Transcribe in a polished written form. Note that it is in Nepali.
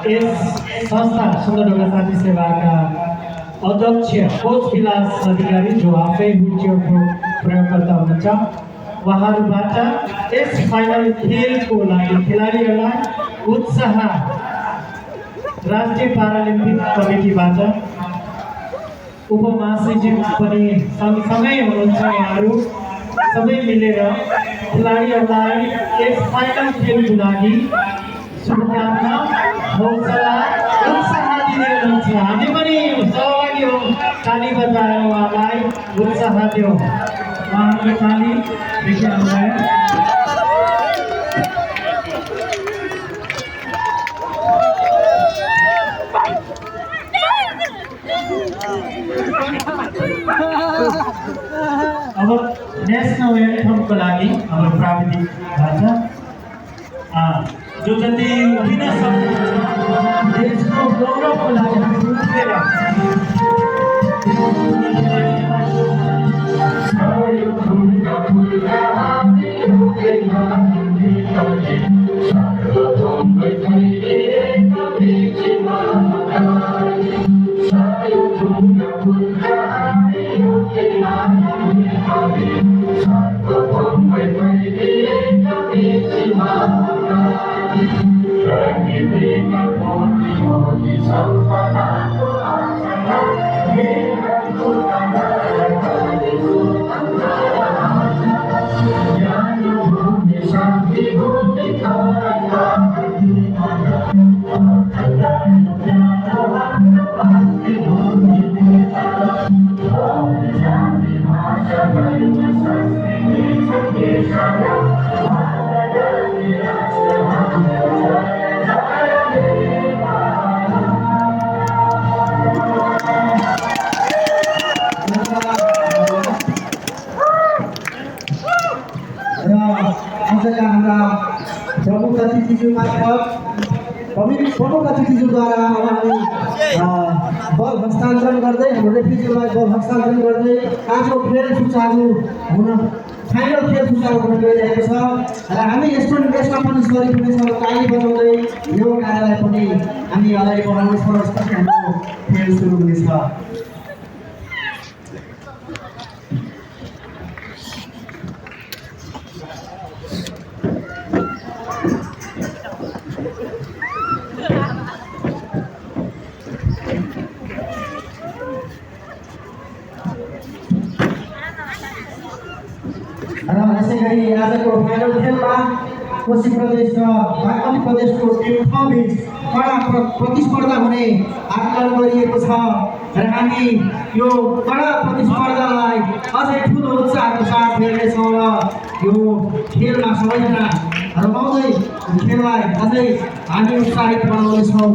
यस संस्था सुन्दरढोका साथी सेवाका अध्यक्ष कोच विलास अधिकारी जो आफै व्हिलचेयरको प्रयोगकर्ता हुनुहुन्छ, उहाँहरूबाट यस फाइनल खेलको लागि खेलाडीहरूलाई उत्साह राष्ट्रिय पारालिम्पिक कमिटीबाट उपमहासचिव पनि सँगसँगै हुनुहुन्छ। उहाँहरू सबै मिलेर खेलाडीहरूलाई यस फाइनल खेलको लागि शुभकामना, हौसला, उत्साह दिँदै हुनुहुन्छ। हामी पनि सहभागी हौँ, ताली बजाएर उहाँलाई उत्साह दियौँ। उहाँहरूको ताली देखिहाल्नुभयो। अब नेसनल एन्थमको लागि हाम्रो प्राविधिक भाषा जो जति उभिन सक्नुहुन्छ देशको गौरवको लागि हामी उठेर आजका हाम्रा प्रमुख अतिथिज्यू मार्फत प्रमुख अतिथिज्यूद्वारा अब हामी बल हस्तान्तरण गर्दै हाम्रो रेफ्रीज्यूलाई बल हस्तान्तरण गर्दै आफ्नो खेल सुचारू हुन फाइनल खेल सुचारू हुन गइरहेको छ र हामी यसमा पनि सहयोग हुनेछौँ। ताली बजाउँदै यो कार्यलाई पनि हामी अगाडि बढाउने छौँ। यसपछि हाम्रो खेल सुरु हुनेछ। र यसै गरी आजको फाइनल खेलमा कोशी प्रदेश र बागमती प्रदेशको टिमबीच कडा प्रतिस्पर्धा हुने आकलन गरिएको छ र हामी यो कडा प्रतिस्पर्धालाई अझै ठुलो उत्साहको साथ हेर्नेछौँ र यो खेलमा सबैजना रमाउँदै खेललाई अझै हामी उत्साहित बनाउनेछौँ।